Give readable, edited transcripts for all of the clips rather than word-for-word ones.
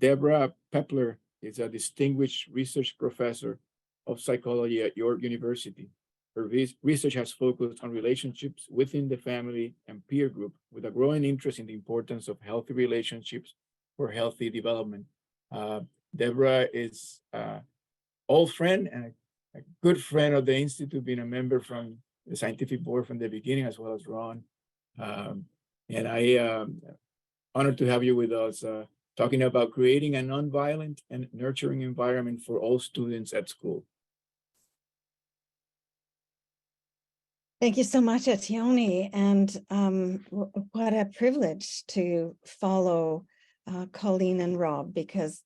Debra Pepler is a distinguished research professor of psychology at York University. Her research has focused on relationships within the family and peer group, with a growing interest in the importance of healthy relationships for healthy development. Debra is an old friend and a good friend of the Institute, being a member from the scientific board from the beginning, as well as Ron. And I honored to have you with us, talking about creating a nonviolent and nurturing environment for all students at school. Thank you so much, Etione, and what a privilege to follow Colleen and Ron, because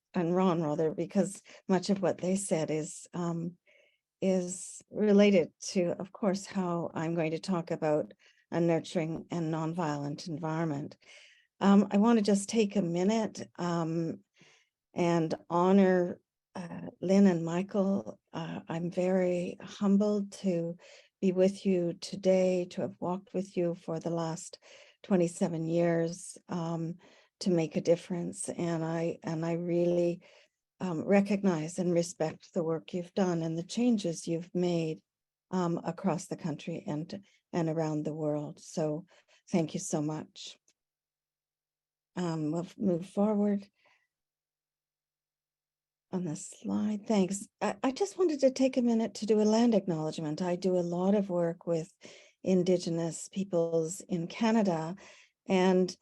much of what they said is related to, of course, how I'm going to talk about a nurturing and nonviolent environment. I want to just take a minute and honor Lynn and Michael. I'm very humbled to be with you today, to have walked with you for the last 27 years to make a difference. And I really recognize and respect the work you've done and the changes you've made across the country and around the world. So thank you so much. We'll move forward on this slide. Thanks. I just wanted to take a minute to do a land acknowledgement. I do a lot of work with Indigenous peoples in Canada, and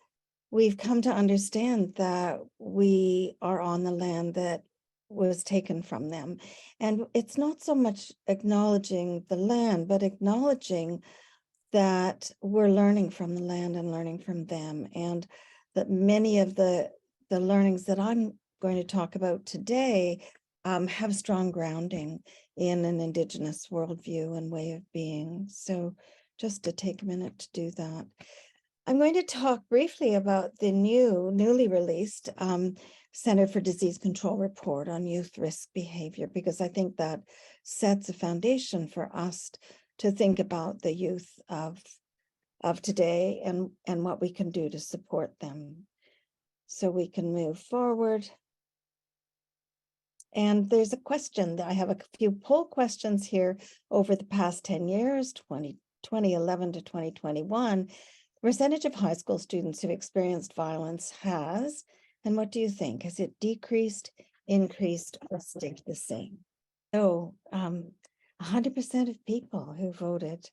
we've come to understand that we are on the land that was taken from them. And it's not so much acknowledging the land, but acknowledging that we're learning from the land and learning from them, and that many of the learnings that I'm going to talk about today have strong grounding in an Indigenous worldview and way of being. So just to take a minute to do that. I'm going to talk briefly about the newly released Center for Disease Control report on youth risk behavior, because I think that sets a foundation for us to think about the youth of today and what we can do to support them. So we can move forward. And there's a question that I have a few poll questions here over the past 10 years, 2011 to 2021. The percentage of high school students who've experienced violence has, and what do you think? Has it decreased, increased, or stayed the same? So 100% of people who voted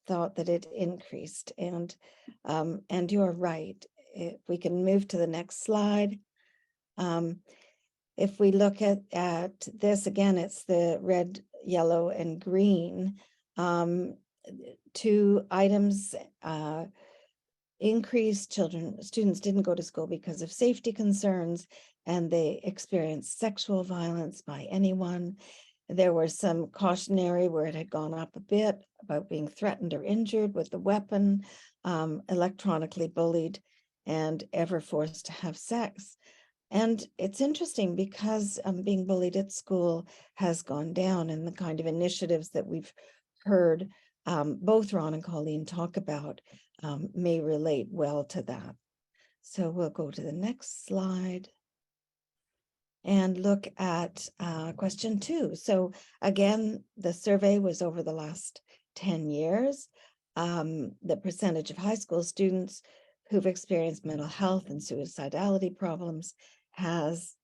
thought that it increased, and you're right. If we can move to the next slide. If we look at this again, it's the red, yellow, and green. Two items: increased students didn't go to school because of safety concerns, and they experienced sexual violence by anyone. There were some cautionary where it had gone up a bit about being threatened or injured with a weapon, electronically bullied, and ever forced to have sex. And it's interesting because being bullied at school has gone down, and the kind of initiatives that we've heard both Ron and Colleen talk about may relate well to that. So we'll go to the next slide and look at question 2. So again, the survey was over the last 10 years. The percentage of high school students who've experienced mental health and suicidality problems has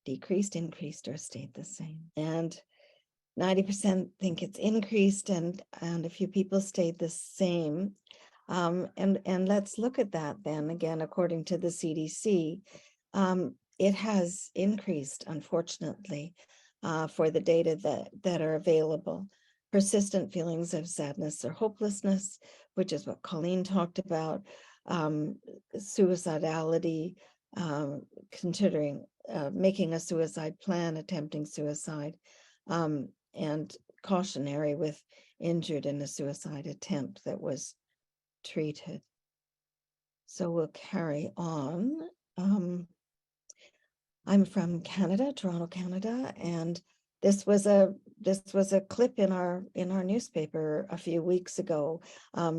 decreased, increased, or stayed the same. And 90% think it's increased, and a few people stayed the same. And let's look at that then. Again, according to the CDC, it has increased, unfortunately, for the data that are available. Persistent feelings of sadness or hopelessness, which is what Colleen talked about, suicidality, considering making a suicide plan, attempting suicide, and cautionary with injured in a suicide attempt that was treated. So we'll carry on. I'm from Canada, Toronto, Canada, and This was a clip in our newspaper a few weeks ago,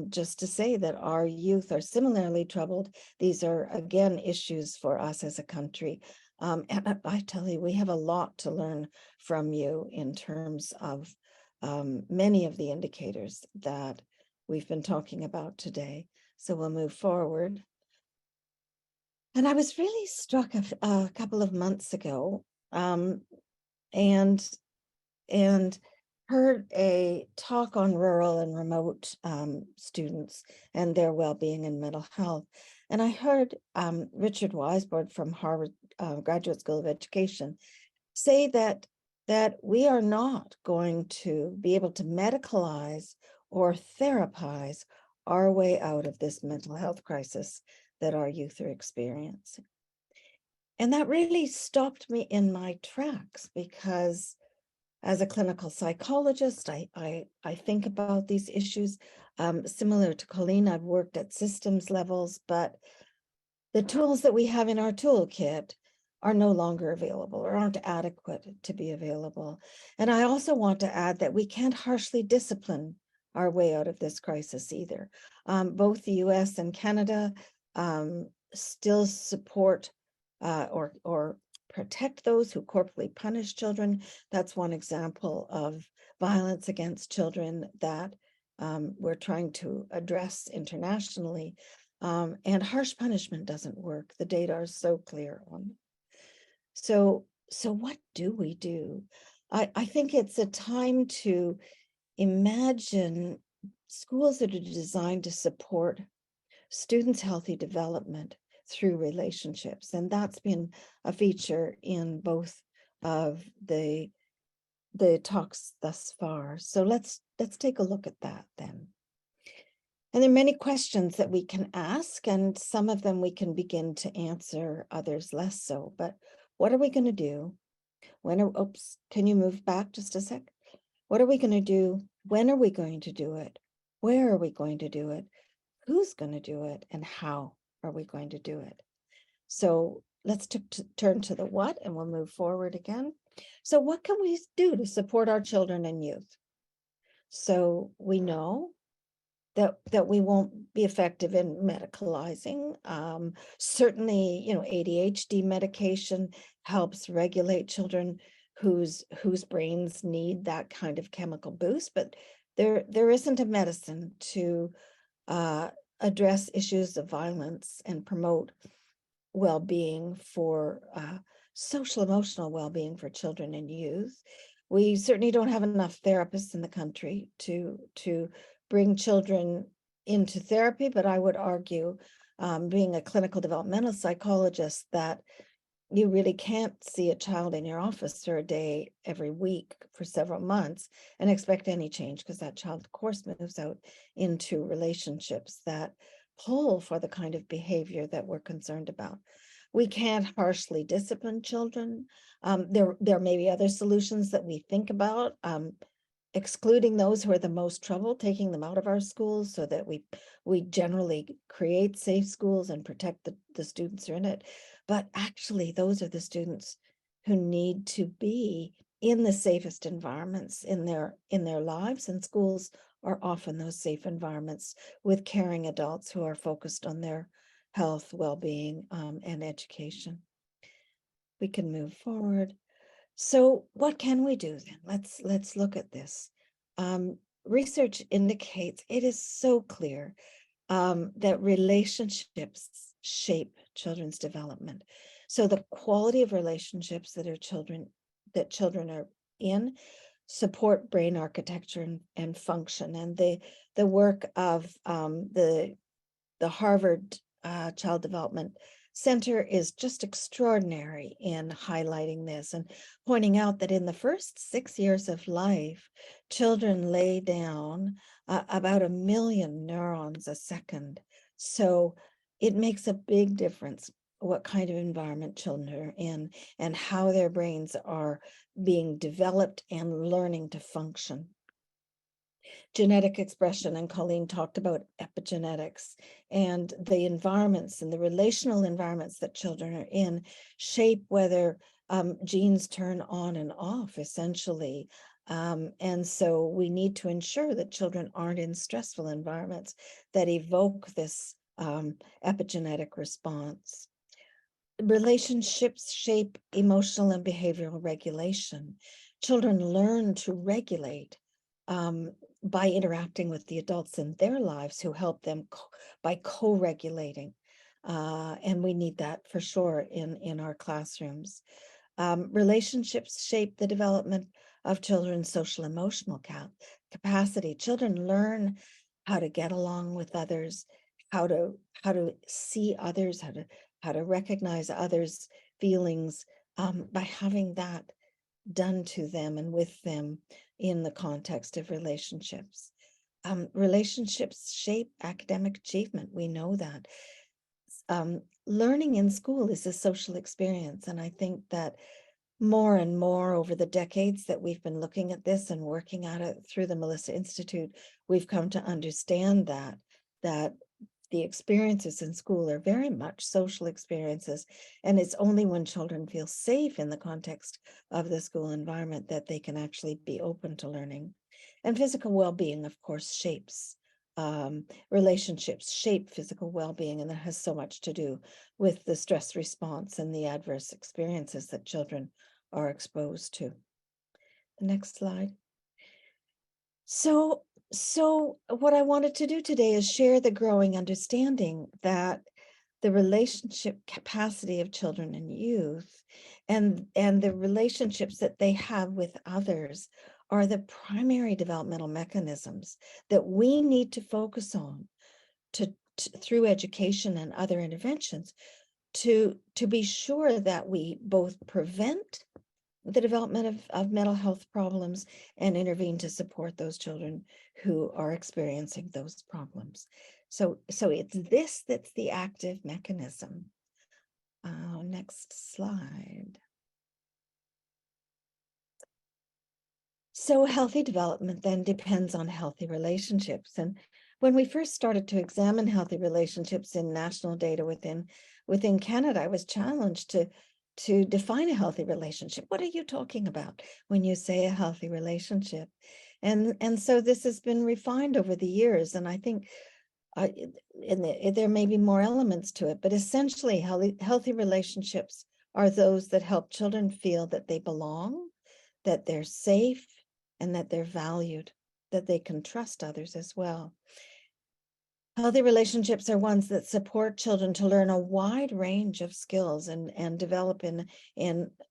just to say that our youth are similarly troubled. These are again issues for us as a country. And I tell you, we have a lot to learn from you in terms of many of the indicators that we've been talking about today. So we'll move forward. And I was really struck a couple of months ago, and heard a talk on rural and remote students and their well-being and mental health. And I heard Richard Weisbord from Harvard Graduate School of Education say that we are not going to be able to medicalize or therapize our way out of this mental health crisis that our youth are experiencing. And that really stopped me in my tracks, because as a clinical psychologist, I think about these issues. Similar to Colleen, I've worked at systems levels, but the tools that we have in our toolkit are no longer available or aren't adequate to be available. And I also want to add that we can't harshly discipline our way out of this crisis either. Both the US and Canada still support or protect those who corporally punish children. That's one example of violence against children that we're trying to address internationally. And harsh punishment doesn't work. The data are so clear on it. So what do we do? I think it's a time to imagine schools that are designed to support students' healthy development through relationships. And that's been a feature in both of the talks thus far. So let's take a look at that then. And there are many questions that we can ask, and some of them we can begin to answer, others less so. But what are we going to do? Oops, can you move back just a sec? What are we going to do? When are we going to do it? Where are we going to do it? Who's going to do it? And how are we going to do it? So let's turn to the what, and we'll move forward again. So what can we do to support our children and youth? So we know that we won't be effective in medicalizing. Certainly, ADHD medication helps regulate children whose brains need that kind of chemical boost, but there isn't a medicine to address issues of violence and promote well-being for social emotional well-being for children and youth. We certainly don't have enough therapists in the country to bring children into therapy, but I would argue, being a clinical developmental psychologist, that you really can't see a child in your office for a day every week for several months and expect any change, because that child, of course, moves out into relationships that pull for the kind of behavior that we're concerned about. We can't harshly discipline children. There may be other solutions that we think about, excluding those who are the most trouble, taking them out of our schools so that we generally create safe schools and protect the students who are in it. But actually, those are the students who need to be in the safest environments in their lives, and schools are often those safe environments with caring adults who are focused on their health, well-being, and education. We can move forward. So what can we do then? Let's look at this. Research indicates it is so clear that relationships shape children's development. So the quality of relationships that children are in support brain architecture and function. And the work of the Harvard Child Development Center is just extraordinary in highlighting this and pointing out that in the first 6 years of life, children lay down about 1 million neurons a second. So it makes a big difference what kind of environment children are in and how their brains are being developed and learning to function. genetic expression, and Colleen talked about epigenetics, and the environments and the relational environments that children are in shape whether genes turn on and off, essentially. And so we need to ensure that children aren't in stressful environments that evoke this epigenetic response. Relationships shape emotional and behavioral regulation. Children learn to regulate by interacting with the adults in their lives who help them by co-regulating. And we need that for sure in our classrooms. Relationships shape the development of children's social emotional capacity. Children learn how to get along with others, how to see others, how to recognize others' feelings by having that done to them and with them in the context of relationships. Relationships shape academic achievement. We know that. Learning in school is a social experience, and I think that more and more over the decades that we've been looking at this and working at it through the Melissa Institute, we've come to understand that the experiences in school are very much social experiences, and it's only when children feel safe in the context of the school environment that they can actually be open to learning. And physical well-being, of course, shapes relationships, shape physical well-being, and that has so much to do with the stress response and the adverse experiences that children are exposed to. The next slide. So what I wanted to do today is share the growing understanding that the relationship capacity of children and youth and the relationships that they have with others are the primary developmental mechanisms that we need to focus on through education and other interventions to be sure that we both prevent the development of mental health problems and intervene to support those children who are experiencing those problems. So it's this that's the active mechanism. Next slide. So healthy development then depends on healthy relationships. And when we first started to examine healthy relationships in national data within Canada, I was challenged to define a healthy relationship. What are you talking about when you say a healthy relationship? And so this has been refined over the years, and I think there may be more elements to it, but essentially healthy relationships are those that help children feel that they belong, that they're safe, and that they're valued, that they can trust others as well. Healthy relationships are ones that support children to learn a wide range of skills and develop in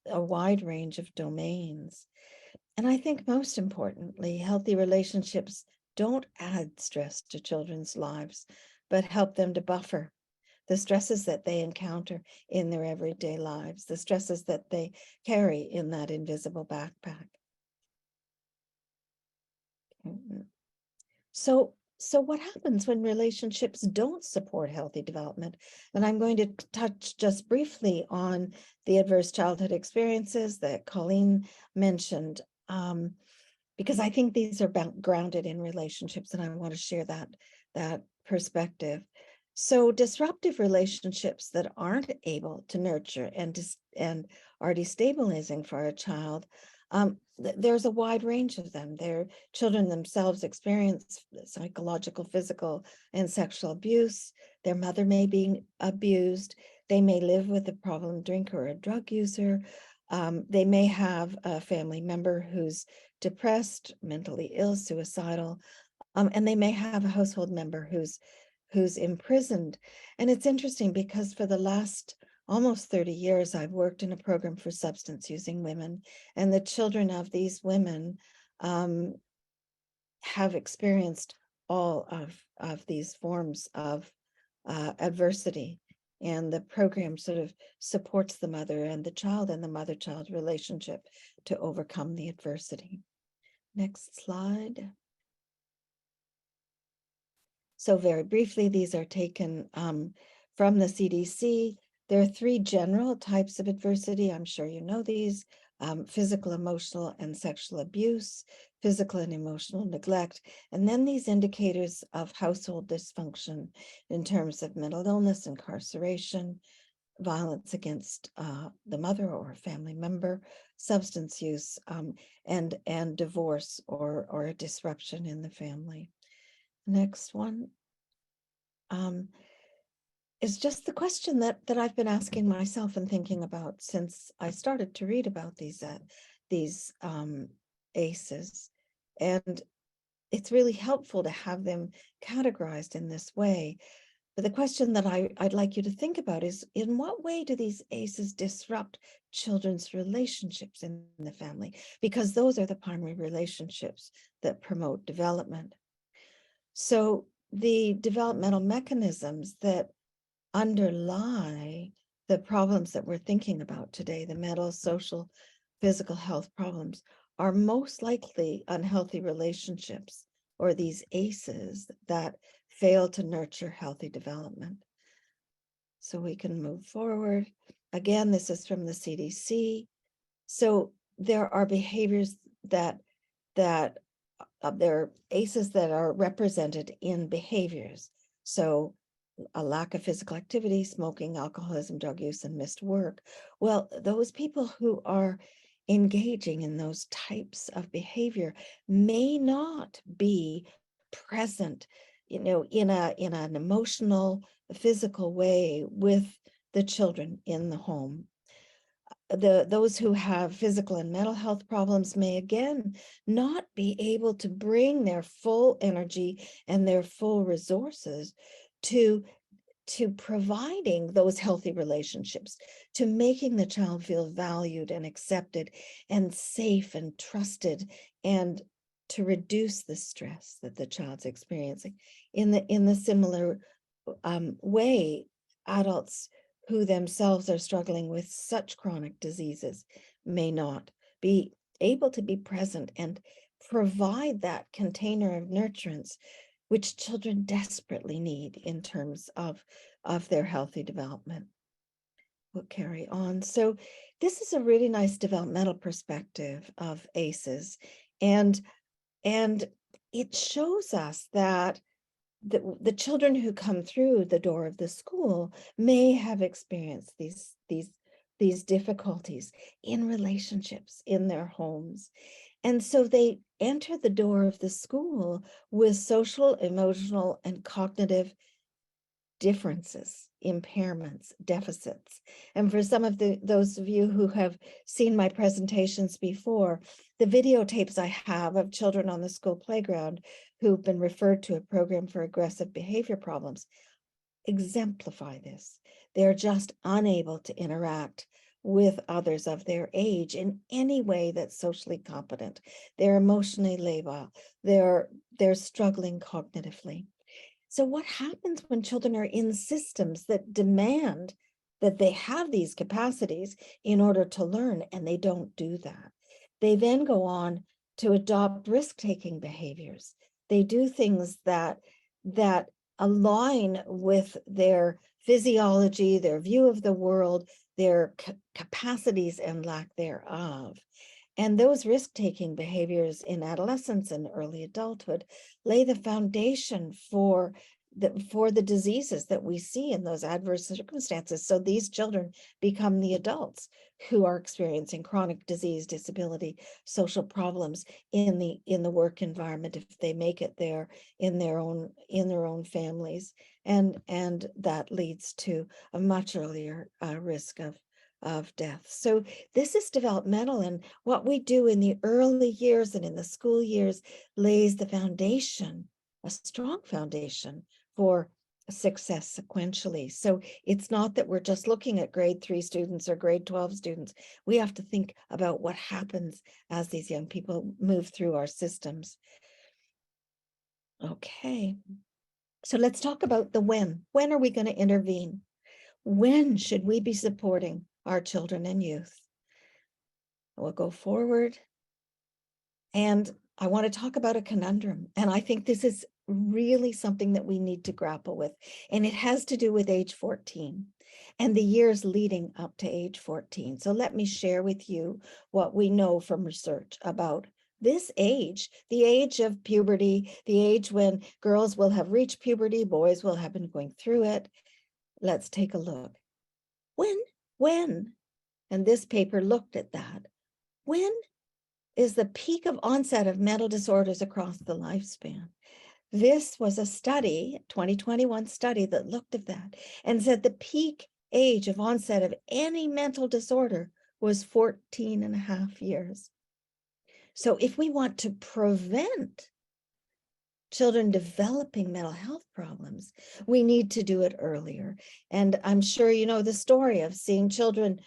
a wide range of domains. And I think most importantly, healthy relationships don't add stress to children's lives, but help them to buffer the stresses that they encounter in their everyday lives, the stresses that they carry in that invisible backpack. So what happens when relationships don't support healthy development? And I'm going to touch just briefly on the adverse childhood experiences that Colleen mentioned, because I think these are grounded in relationships, and I want to share that perspective. So disruptive relationships that aren't able to nurture and are destabilizing for a child, there's a wide range of them. Their children themselves experience psychological, physical, and sexual abuse. Their mother may be abused. They may live with a problem drinker or a drug user. They may have a family member who's depressed, mentally ill, suicidal, and they may have a household member who's imprisoned. And it's interesting because for the last almost 30 years, I've worked in a program for substance using women, and the children of these women have experienced all of these forms of adversity. And the program sort of supports the mother and the child and the mother-child relationship to overcome the adversity. Next slide. So very briefly, these are taken from the CDC. There are 3 general types of adversity. I'm sure you know these. physical, emotional, and sexual abuse, physical and emotional neglect, and then these indicators of household dysfunction in terms of mental illness, incarceration, violence against the mother or a family member, substance use, and divorce or a disruption in the family. Next one is just the question that I've been asking myself and thinking about since I started to read about these ACEs, and it's really helpful to have them categorized in this way. But the question that I'd like you to think about is, in what way do these ACEs disrupt children's relationships in the family? Because those are the primary relationships that promote development. So the developmental mechanisms that underlie the problems that we're thinking about today, the mental, social, physical health problems, are most likely unhealthy relationships, or these ACEs that fail to nurture healthy development. So we can move forward. Again, this is from the CDC. So there are behaviors that there are ACEs that are represented in behaviors. So a lack of physical activity, smoking, alcoholism, drug use, and missed work. Well, those people who are engaging in those types of behavior may not be present, in an emotional, physical way with the children in the home. Those who have physical and mental health problems may again not be able to bring their full energy and their full resources to providing those healthy relationships, to making the child feel valued and accepted and safe and trusted, and to reduce the stress that the child's experiencing. In the similar way, adults who themselves are struggling with such chronic diseases may not be able to be present and provide that container of nurturance which children desperately need in terms of their healthy development. We'll carry on. So this is a really nice developmental perspective of ACEs, and it shows us that the children who come through the door of the school may have experienced these difficulties in relationships in their homes. And so they enter the door of the school with social, emotional, and cognitive differences, impairments, deficits. And for some of those of you who have seen my presentations before, the videotapes I have of children on the school playground who've been referred to a program for aggressive behavior problems exemplify this. They're just unable to interact with others of their age in any way that's socially competent. They're emotionally labile. They're struggling cognitively. So what happens when children are in systems that demand that they have these capacities in order to learn, and they don't do that? They then go on to adopt risk-taking behaviors. They do things that align with their physiology, their view of the world, their capacities and lack thereof. And those risk-taking behaviors in adolescence and early adulthood lay the foundation for the diseases that we see in those adverse circumstances. So these children become the adults who are experiencing chronic disease, disability, social problems in the work environment if they make it there in their own families, and that leads to a much earlier risk of death. So this is developmental, and what we do in the early years and in the school years lays the foundation, a strong foundation for success sequentially. So it's not that we're just looking at grade 3 students or grade 12 students. We have to think about what happens as these young people move through our systems. Okay, so let's talk about the when. When are we going to intervene? When should we be supporting our children and youth? We'll go forward. And I want to talk about a conundrum. And I think this is really something that we need to grapple with. And it has to do with age 14 and the years leading up to age 14. So let me share with you what we know from research about this age, the age of puberty, the age when girls will have reached puberty, boys will have been going through it. Let's take a look. When, and this paper looked at that, when is the peak of onset of mental disorders across the lifespan? This was a study, 2021 study that looked at that and said the peak age of onset of any mental disorder was 14 and a half years. So if we want to prevent children developing mental health problems, we need to do it earlier. And I'm sure you know the story of seeing children,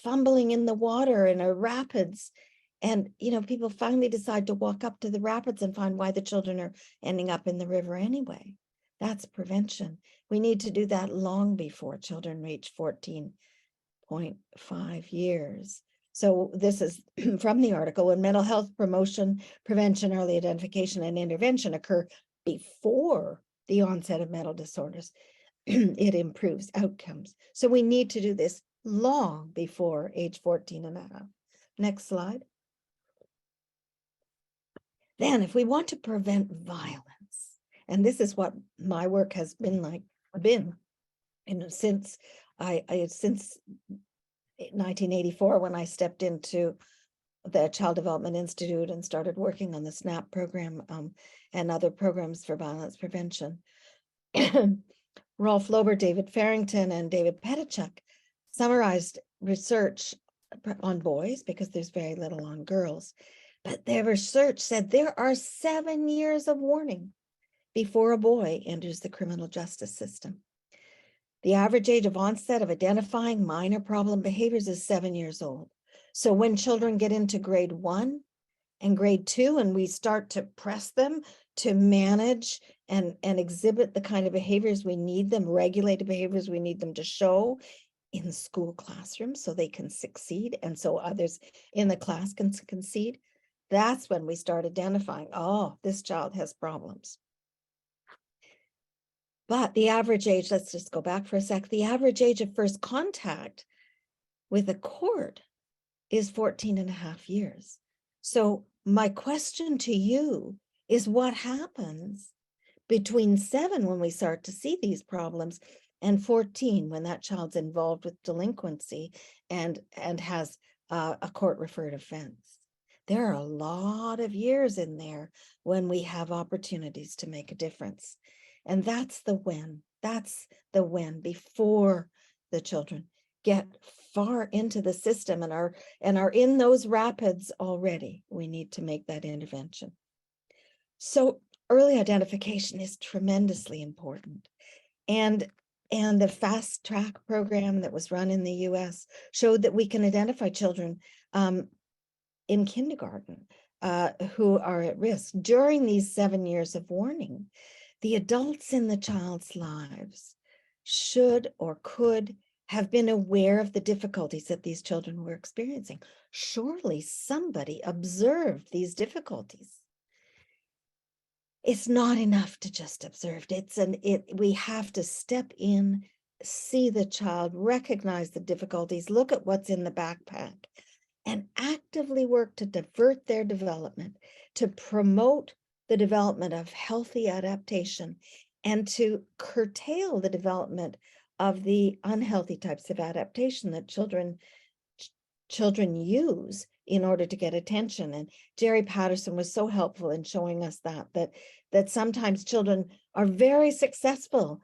fumbling in the water in a rapids. And, people finally decide to walk up to the rapids and find why the children are ending up in the river anyway. That's prevention. We need to do that long before children reach 14.5 years. So this is from the article, when mental health promotion, prevention, early identification, and intervention occur before the onset of mental disorders, it improves outcomes. So we need to do this long before age 14 and a half. Next slide. Then if we want to prevent violence, and this is what my work has been since 1984, when I stepped into the Child Development Institute and started working on the SNAP program and other programs for violence prevention. Rolf Lober, David Farrington, and David Petichuk summarized research on boys, because there's very little on girls. But their research said there are 7 years of warning before a boy enters the criminal justice system. The average age of onset of identifying minor problem behaviors is 7 years old. So when children get into grade 1 and grade 2, and we start to press them to manage and exhibit the kind of behaviors we need them, regulated behaviors we need them to show in school classrooms so they can succeed, and so others in the class can succeed, that's when we start identifying, oh, this child has problems. But the average age, let's just go back for a sec, the average age of first contact with a court is 14 and a half years. So my question to you is, what happens between 7, when we start to see these problems, and 14, when that child's involved with delinquency and has a court-referred offense? There are a lot of years in there when we have opportunities to make a difference. And that's the when before the children get far into the system and are in those rapids already. We need to make that intervention. So early identification is tremendously important. And the fast track program that was run in the US showed that we can identify children in kindergarten who are at risk. During these 7 years of warning, the adults in the child's lives should or could have been aware of the difficulties that these children were experiencing. Surely somebody observed these difficulties. It's not enough to just observe. We have to step in, see the child, recognize the difficulties, look at what's in the backpack, and actively work to divert their development, to promote the development of healthy adaptation, and to curtail the development of the unhealthy types of adaptation that children use in order to get attention. And Jerry Patterson was so helpful in showing us that sometimes children are very successful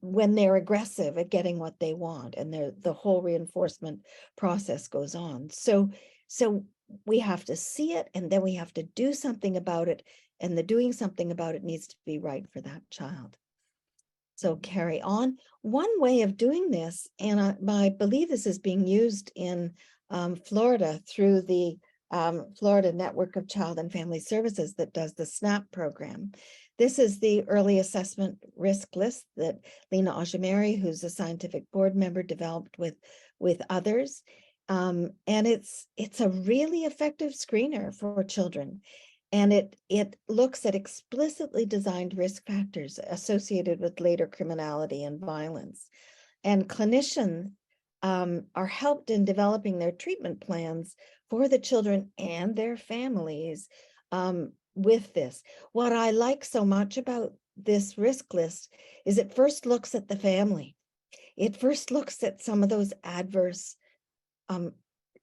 when they're aggressive at getting what they want, and the whole reinforcement process goes on. So we have to see it, and then we have to do something about it, and the doing something about it needs to be right for that child. So carry on. One way of doing this, and I believe this is being used in Florida through the Florida Network of Child and Family Services that does the SNAP program. This is the early assessment risk list that Lena Ajameri, who's a scientific board member, developed with others. And it's a really effective screener for children. And it looks at explicitly designed risk factors associated with later criminality and violence. And clinicians are helped in developing their treatment plans for the children and their families with this. What I like so much about this risk list is it first looks at the family. It first looks at some of those adverse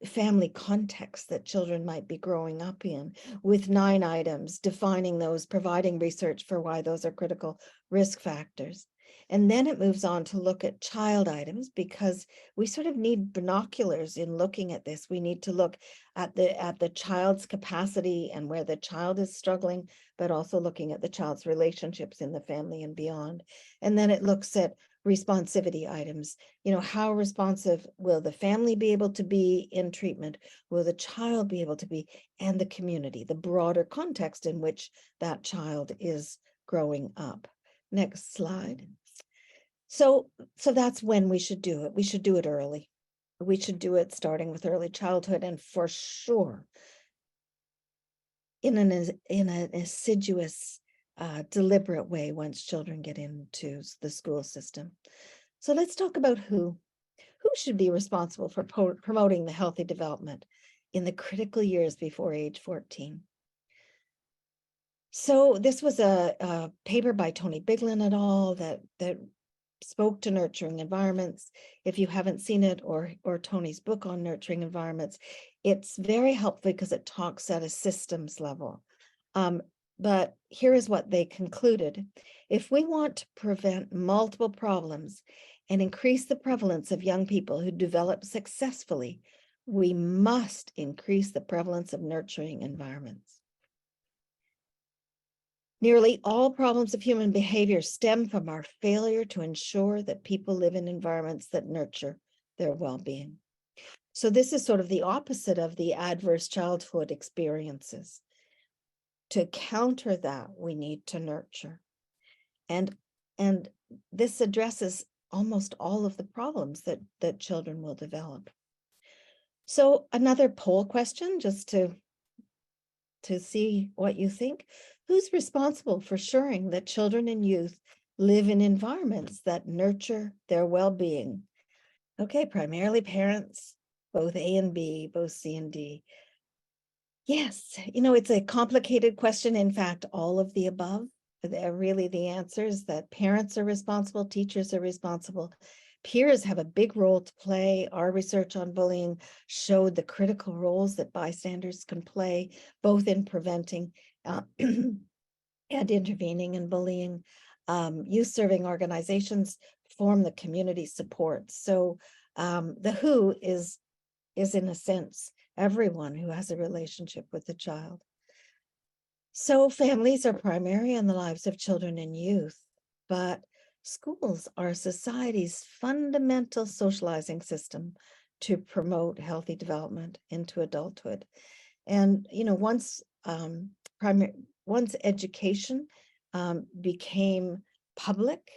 family contexts that children might be growing up in, with 9 items, defining those, providing research for why those are critical risk factors. And then it moves on to look at child items, because we sort of need binoculars in looking at this. We need to look at the child's capacity and where the child is struggling, but also looking at the child's relationships in the family and beyond. And then it looks at responsivity items. How responsive will the family be able to be in treatment? Will the child be able to be, and the community, the broader context in which that child is growing up. Next slide. So that's when we should do it. We should do it early. We should do it starting with early childhood, and for sure in an assiduous, deliberate way once children get into the school system. So let's talk about who should be responsible for promoting the healthy development in the critical years before age 14. So this was a paper by Tony Biglin et al. that spoke to nurturing environments. If you haven't seen it, or Tony's book on nurturing environments, it's very helpful because it talks at a systems level. But here is what they concluded. If we want to prevent multiple problems and increase the prevalence of young people who develop successfully, we must increase the prevalence of nurturing environments. Nearly all problems of human behavior stem from our failure to ensure that people live in environments that nurture their well-being. So this is sort of the opposite of the adverse childhood experiences. To counter that, we need to nurture. And this addresses almost all of the problems that children will develop. So another poll question, just to see what you think. Who's responsible for ensuring that children and youth live in environments that nurture their well-being? Okay, primarily parents, both A and B, both C and D. Yes, it's a complicated question. In fact, all of the above. They're really the answers that parents are responsible, teachers are responsible. Peers have a big role to play. Our research on bullying showed the critical roles that bystanders can play, both in preventing and intervening in bullying. Youth-serving organizations form the community support. So the who is in a sense everyone who has a relationship with the child. So families are primary in the lives of children and youth, but schools are society's fundamental socializing system to promote healthy development into adulthood. And once education became public,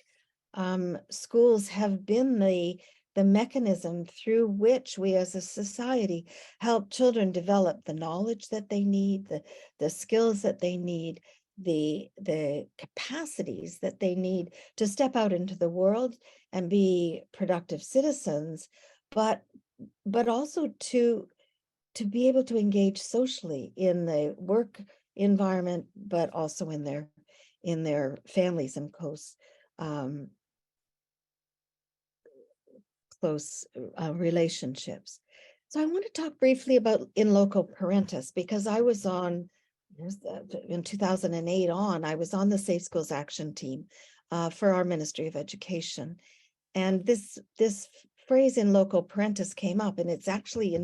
schools have been the mechanism through which we as a society help children develop the knowledge that they need, the skills that they need, the capacities that they need to step out into the world and be productive citizens, but also to be able to engage socially in the work environment, but also in their families and close relationships. So I want to talk briefly about in loco parentis, because I was on, in 2008 on, I was on the Safe Schools Action Team for our Ministry of Education. And this phrase in loco parentis came up, and it's actually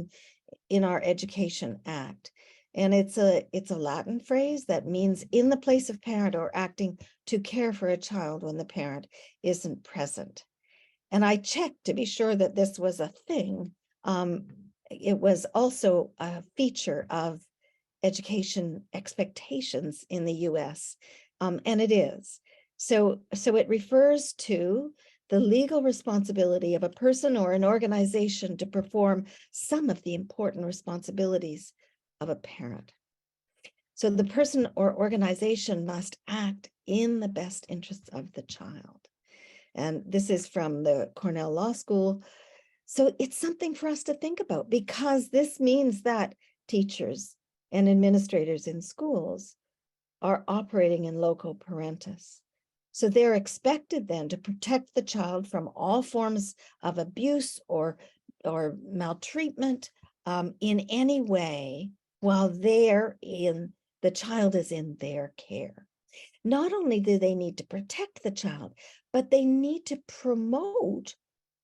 in our Education Act. And it's a Latin phrase that means in the place of parent or acting to care for a child when the parent isn't present. And I checked to be sure that this was a thing. It was also a feature of education expectations in the US, and it is. So it refers to the legal responsibility of a person or an organization to perform some of the important responsibilities of a parent. So the person or organization must act in the best interests of the child. And this is from the Cornell Law School. So it's something for us to think about, because this means that teachers and administrators in schools are operating in loco parentis. So they're expected then to protect the child from all forms of abuse or maltreatment in any way while the child is in their care. Not only do they need to protect the child, but they need to promote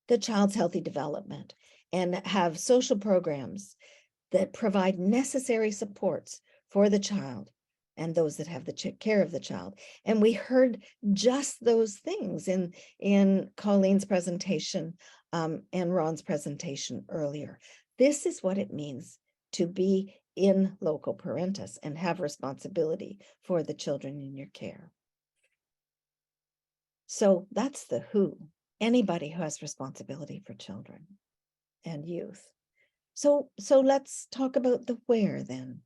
the child's healthy development and have social programs that provide necessary supports for the child and those that have the care of the child. And we heard just those things in Colleen's presentation and Ron's presentation earlier. This is what it means to be in loco parentis and have responsibility for the children in your care. So that's the who. Anybody who has responsibility for children and youth. So let's talk about the where then.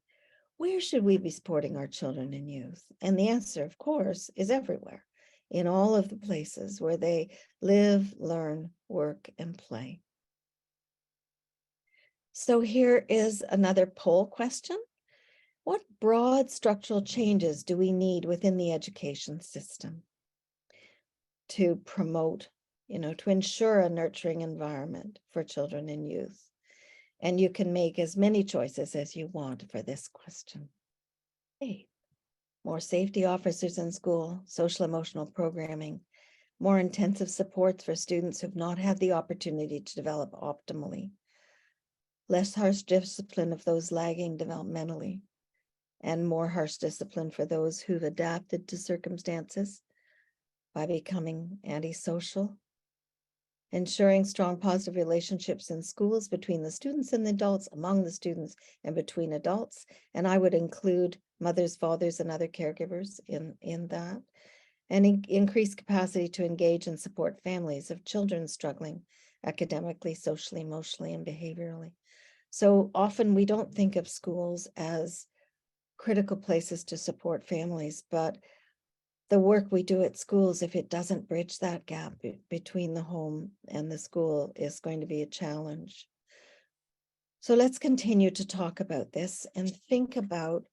Where should we be supporting our children and youth? And the answer, of course, is everywhere, in all of the places where they live, learn, work, and play. So here is another poll question. What broad structural changes do we need within the education system to promote, to ensure a nurturing environment for children and youth? And you can make as many choices as you want for this question. A, more safety officers in school, social emotional programming, more intensive supports for students who've not had the opportunity to develop optimally, less harsh discipline of those lagging developmentally, and more harsh discipline for those who've adapted to circumstances by becoming antisocial, ensuring strong positive relationships in schools between the students and the adults, among the students and between adults. And I would include mothers, fathers, and other caregivers in that. And increased capacity to engage and support families of children struggling academically, socially, emotionally, and behaviorally. So often we don't think of schools as critical places to support families, but the work we do at schools, if it doesn't bridge that gap between the home and the school, is going to be a challenge. So let's continue to talk about this and think about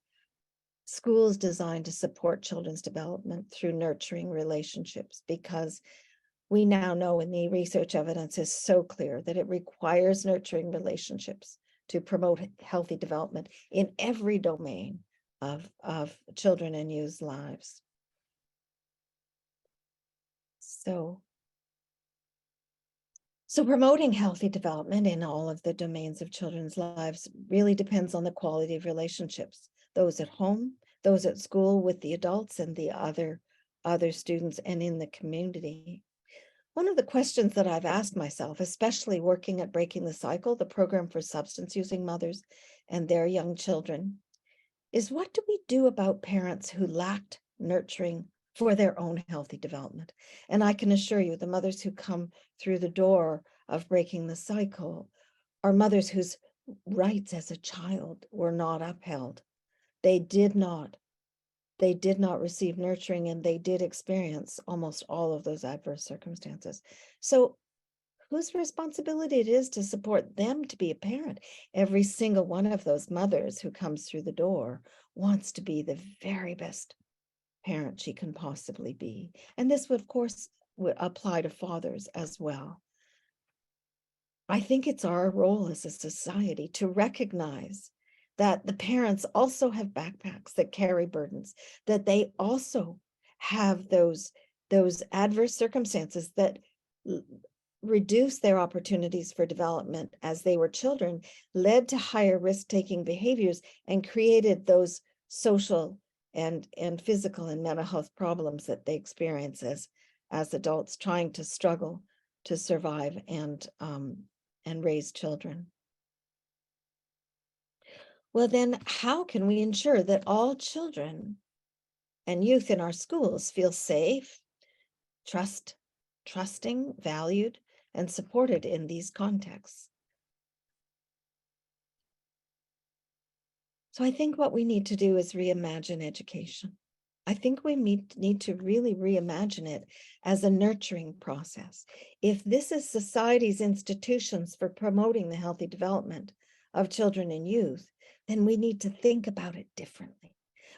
schools designed to support children's development through nurturing relationships, because we now know, and the research evidence is so clear, that it requires nurturing relationships to promote healthy development in every domain of children and youth's lives. So promoting healthy development in all of the domains of children's lives really depends on the quality of relationships, those at home, those at school with the adults and the other students, and in the community. One of the questions that I've asked myself, especially working at Breaking the Cycle, the program for substance using mothers and their young children, is what do we do about parents who lacked nurturing for their own healthy development? And I can assure you, the mothers who come through the door of Breaking the Cycle are mothers whose rights as a child were not upheld. They did not receive nurturing, and they did experience almost all of those adverse circumstances. So whose responsibility it is to support them to be a parent? Every single one of those mothers who comes through the door wants to be the very best parent she can possibly be. And this would, of course, would apply to fathers as well. I think it's our role as a society to recognize that the parents also have backpacks that carry burdens, that they also have those adverse circumstances that reduce their opportunities for development as they were children, led to higher risk-taking behaviors, and created those social and physical and mental health problems that they experience as adults trying to struggle to survive and raise children. Well, then how can we ensure that all children and youth in our schools feel safe, trusting, valued, and supported in these contexts? So I think what we need to do is reimagine education. I think we need to really reimagine it as a nurturing process. If this is society's institutions for promoting the healthy development of children and youth, then we need to think about it differently.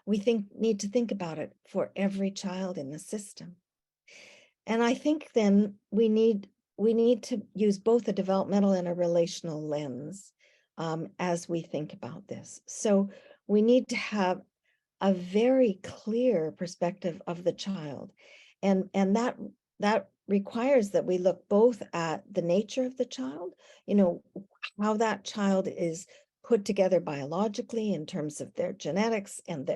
Need to think about it for every child in the system. And I think then we need to use both a developmental and a relational lens as we think about this. So we need to have a very clear perspective of the child, and that requires that we look both at the nature of the child, how that child is put together biologically in terms of their genetics and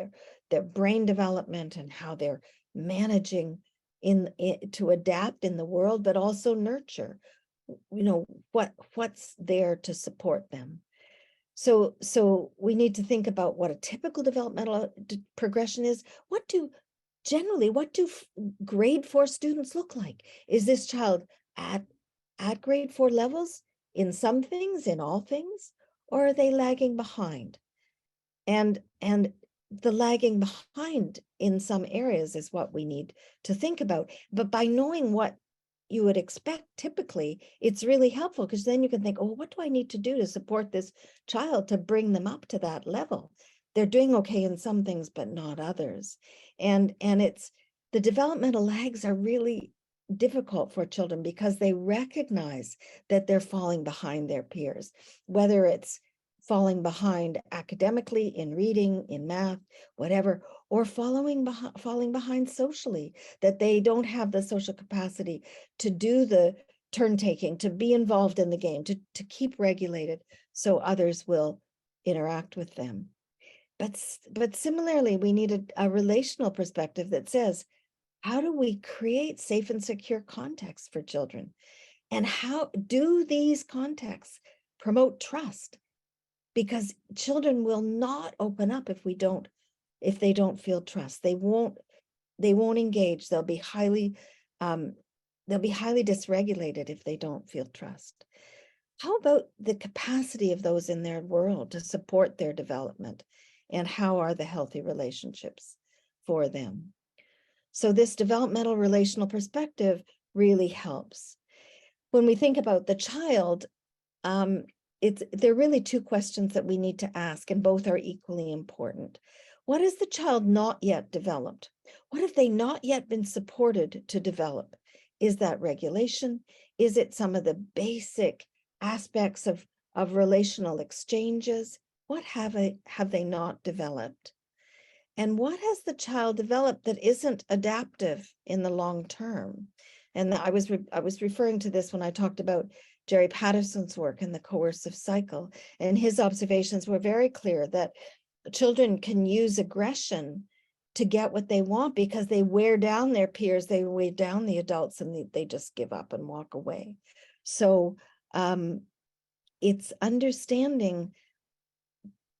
their brain development, and how they're managing to adapt in the world, but also nurture, what's there to support them. So we need to think about what a typical developmental progression is. What do grade 4 students look like? Is this child at grade 4 levels in some things, in all things, or are they lagging behind? And the lagging behind in some areas is what we need to think about. But by knowing what you would expect, typically, it's really helpful, because then you can think, oh, what do I need to do to support this child to bring them up to that level? They're doing okay in some things, but not others. And it's the developmental lags are really difficult for children because they recognize that they're falling behind their peers, whether it's falling behind academically in reading, in math, whatever, or falling behind socially, that they don't have the social capacity to do the turn taking, to be involved in the game, to keep regulated so others will interact with them. But similarly, we need a relational perspective that says, how do we create safe and secure contexts for children? And how do these contexts promote trust? Because children will not open up if they don't feel trust. They won't engage. They'll be highly dysregulated if they don't feel trust. How about the capacity of those in their world to support their development? And how are the healthy relationships for them? So this developmental relational perspective really helps. When we think about the child, there are really two questions that we need to ask, and both are equally important. What has the child not yet developed? What have they not yet been supported to develop? Is that regulation? Is it some of the basic aspects of relational exchanges? What have they not developed? And what has the child developed that isn't adaptive in the long term? And I was referring to this when I talked about Jerry Patterson's work in the coercive cycle. And his observations were very clear that children can use aggression to get what they want because they wear down their peers, they wear down the adults, and they just give up and walk away. So it's understanding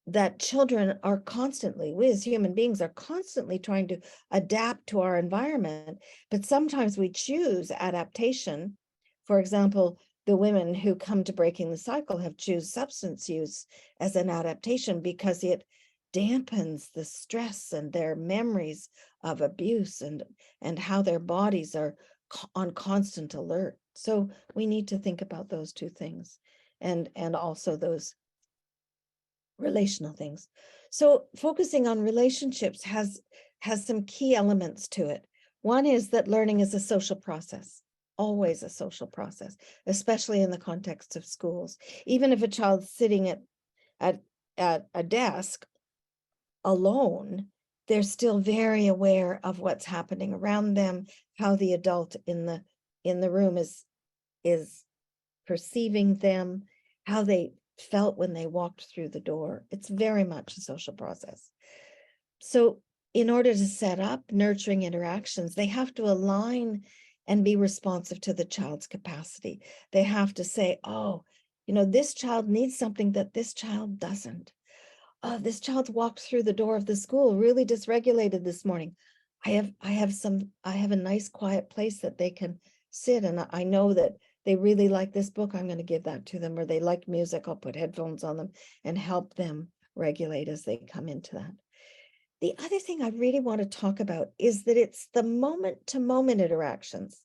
that children are constantly, we as human beings are constantly trying to adapt to our environment, but sometimes we choose adaptation. For example, the women who come to Breaking the Cycle have choose substance use as an adaptation because it dampens the stress and their memories of abuse and how their bodies are on constant alert. So we need to think about those two things, and also those relational things. So focusing on relationships has some key elements to it. One is that learning is a social process, always a social process, especially in the context of schools. Even if a child's sitting at a desk alone, they're still very aware of what's happening around them, how the adult in the room is perceiving them, how they felt when they walked through the door. It's very much a social process. So in order to set up nurturing interactions, they have to align and be responsive to the child's capacity. They have to say, oh, this child needs something that this child doesn't. Oh, this child's walked through the door of the school really dysregulated this morning. I have a nice quiet place that they can sit, and I know that they really like this book. I'm going to give that to them. Or they like music, I'll put headphones on them and help them regulate as they come into that. The other thing I really want to talk about is that it's the moment-to-moment interactions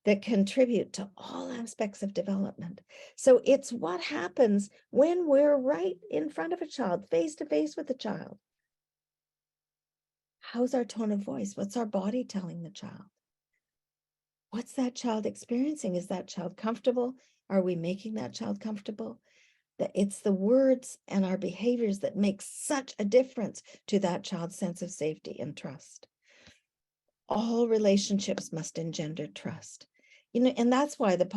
that contribute to all aspects of development. So it's what happens when we're right in front of a child, face to face with the child. How's our tone of voice? What's our body telling the child? What's that child experiencing? Is that child comfortable? Are we making that child comfortable? That it's the words and our behaviors that make such a difference to that child's sense of safety and trust. All relationships must engender trust. And that's why the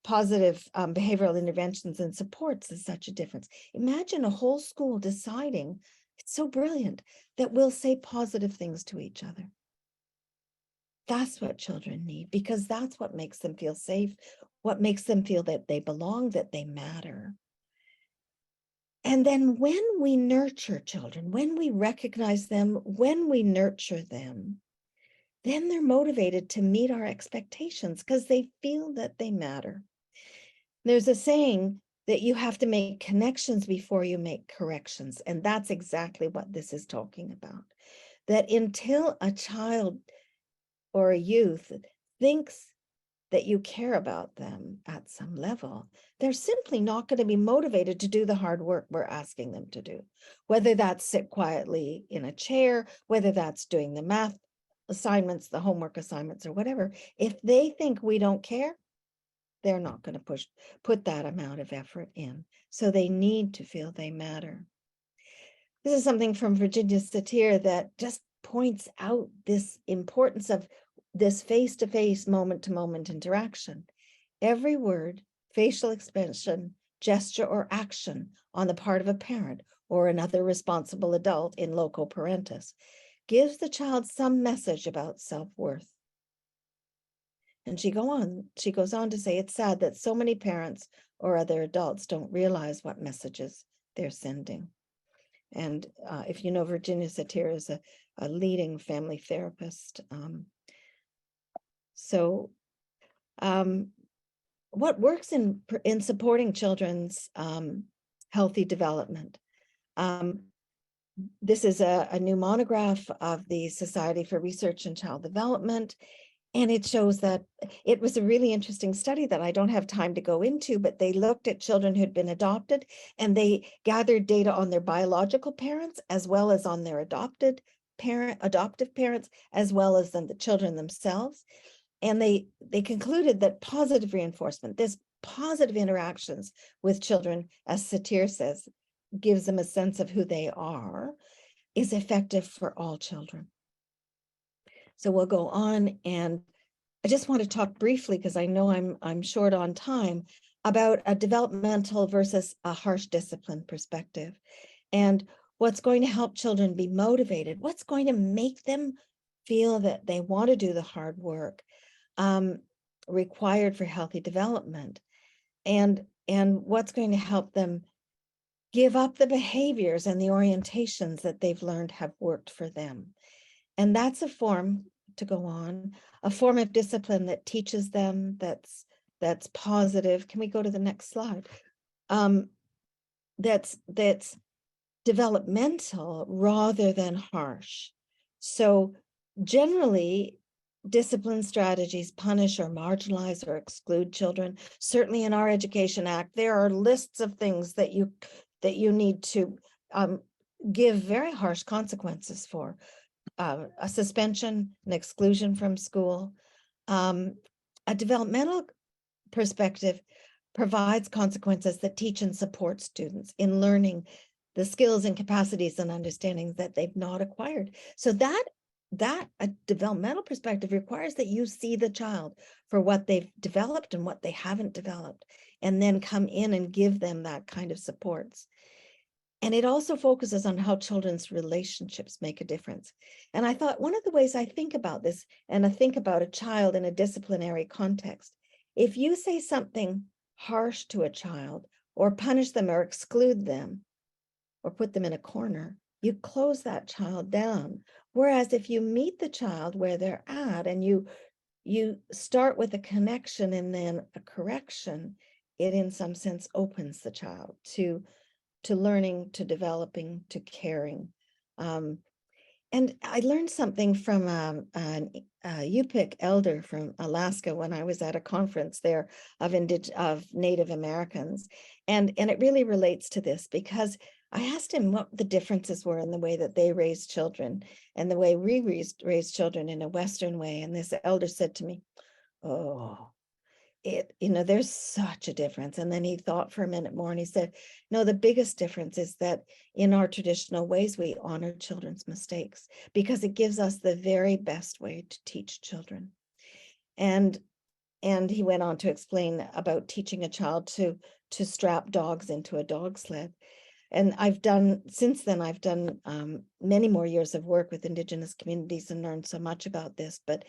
positive behavioral interventions and supports is such a difference. Imagine a whole school deciding, it's so brilliant, that we'll say positive things to each other. That's what children need, because that's what makes them feel safe, what makes them feel that they belong, that they matter. And then when we nurture children, when we recognize them, when we nurture them, then they're motivated to meet our expectations because they feel that they matter. There's a saying that you have to make connections before you make corrections. And that's exactly what this is talking about. That until a child or a youth thinks that you care about them at some level, they're simply not going to be motivated to do the hard work we're asking them to do. Whether that's sit quietly in a chair, whether that's doing the math assignments, the homework assignments, or whatever, if they think we don't care, they're not going to put that amount of effort in. So they need to feel they matter. This is something from Virginia Satir that just points out this importance of this face-to-face, moment-to-moment interaction. Every word, facial expression, gesture, or action on the part of a parent or another responsible adult in loco parentis gives the child some message about self-worth. And she goes on to say, it's sad that so many parents or other adults don't realize what messages they're sending. And if you know, Virginia Satir is a leading family therapist. What works in supporting children's healthy development? This is a new monograph of the Society for Research in Child Development. And it shows that it was a really interesting study that I don't have time to go into, but they looked at children who'd been adopted and they gathered data on their biological parents as well as on their adoptive parents, as well as on the children themselves. And they concluded that positive reinforcement, this positive interactions with children, as Satir says, gives them a sense of who they are, is effective for all children. So we'll go on, and I just want to talk briefly, because I know I'm short on time, about a developmental versus a harsh discipline perspective, and what's going to help children be motivated, what's going to make them feel that they want to do the hard work required for healthy development, and what's going to help them give up the behaviors and the orientations that they've learned have worked for them. And that's a form, to go on, a form of discipline that teaches them, that's positive. Can we go to the next slide? That's developmental rather than harsh. So generally, discipline strategies punish or marginalize or exclude children. Certainly in our Education Act, there are lists of things that you need to give very harsh consequences for. A suspension, an exclusion from school. A developmental perspective provides consequences that teach and support students in learning the skills and capacities and understandings that they've not acquired. So that a developmental perspective requires that you see the child for what they've developed and what they haven't developed, and then come in and give them that kind of supports. And it also focuses on how children's relationships make a difference. And I thought one of the ways I think about this, and I think about a child in a disciplinary context, if you say something harsh to a child or punish them or exclude them or put them in a corner, you close that child down. Whereas if you meet the child where they're at and you start with a connection and then a correction, it in some sense opens the child to to learning, to developing, to caring. And I learned something from a Yupik elder from Alaska when I was at a conference there of Native Americans. And it really relates to this, because I asked him what the differences were in the way that they raised children and the way we raised children in a Western way. And this elder said to me, oh, there's such a difference. And then he thought for a minute more and he said, no, the biggest difference is that in our traditional ways, we honor children's mistakes because it gives us the very best way to teach children. And he went on to explain about teaching a child to strap dogs into a dog sled. And since then, I've done many more years of work with Indigenous communities and learned so much about this, but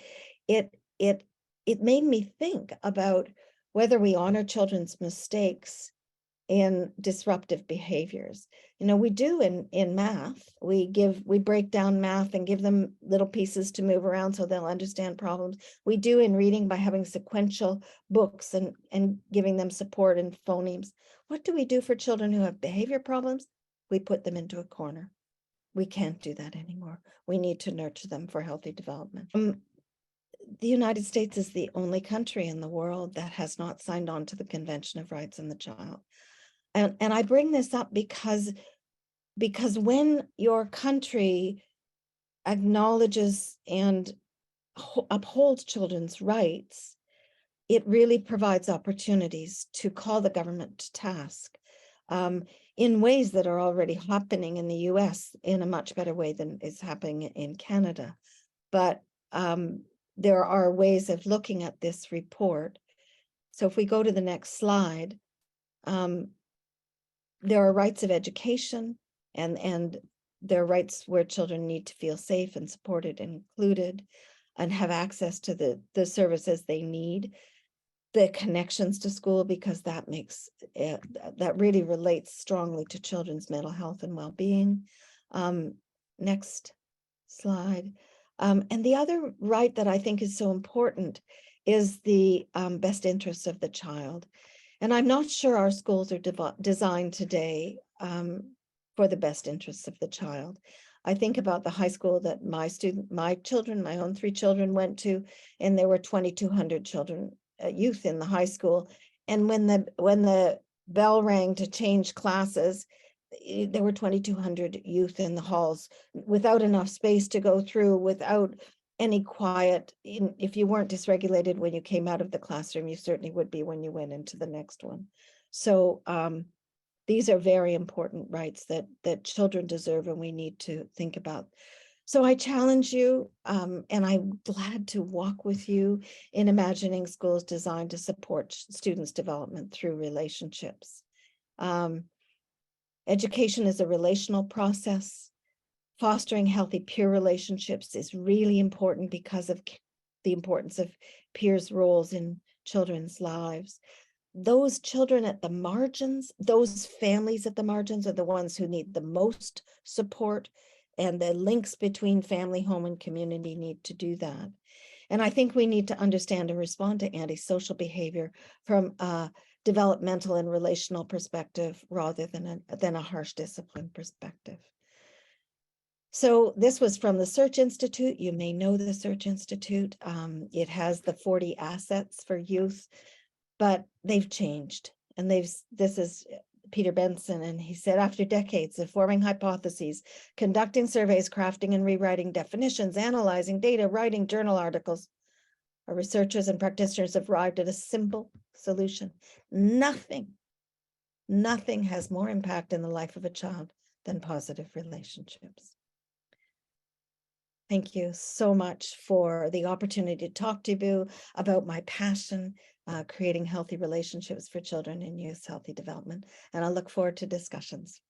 it made me think about whether we honor children's mistakes in disruptive behaviors. We do in math, we break down math and give them little pieces to move around so they'll understand problems. We do in reading by having sequential books and giving them support and phonemes. What do we do for children who have behavior problems? We put them into a corner. We can't do that anymore. We need to nurture them for healthy development. The United States is the only country in the world that has not signed on to the Convention of Rights of the Child. And I bring this up because when your country acknowledges and upholds children's rights, it really provides opportunities to call the government to task in ways that are already happening in the US in a much better way than is happening in Canada. But there are ways of looking at this report. So if we go to the next slide, there are rights of education and there are rights where children need to feel safe and supported and included and have access to the services they need, the connections to school, because that really relates strongly to children's mental health and well-being. Next slide. And the other right that I think is so important is the best interests of the child. And I'm not sure our schools are designed today for the best interests of the child. I think about the high school that my own 3 children went to, and there were 2,200 children, youth in the high school. And when the bell rang to change classes, there were 2,200 youth in the halls without enough space to go through, without any quiet. If you weren't dysregulated when you came out of the classroom, you certainly would be when you went into the next one. So these are very important rights that children deserve and we need to think about. So I challenge you, and I'm glad to walk with you in imagining schools designed to support students' development through relationships. Education is a relational process. Fostering healthy peer relationships is really important because of the importance of peers' roles in children's lives. Those children at the margins, those families at the margins are the ones who need the most support, and the links between family, home, and community need to do that. And I think we need to understand and respond to antisocial behavior from a developmental and relational perspective rather than a harsh discipline perspective. So this was from the Search Institute. You may know the Search Institute. It has the 40 assets for youth, but they've changed. And this is Peter Benson, and he said, after decades of forming hypotheses, conducting surveys, crafting and rewriting definitions, analyzing data, writing journal articles, our researchers and practitioners have arrived at a simple solution. Nothing has more impact in the life of a child than positive relationships. Thank you so much for the opportunity to talk to you about my passion, creating healthy relationships for children and youth healthy development. And I look forward to discussions.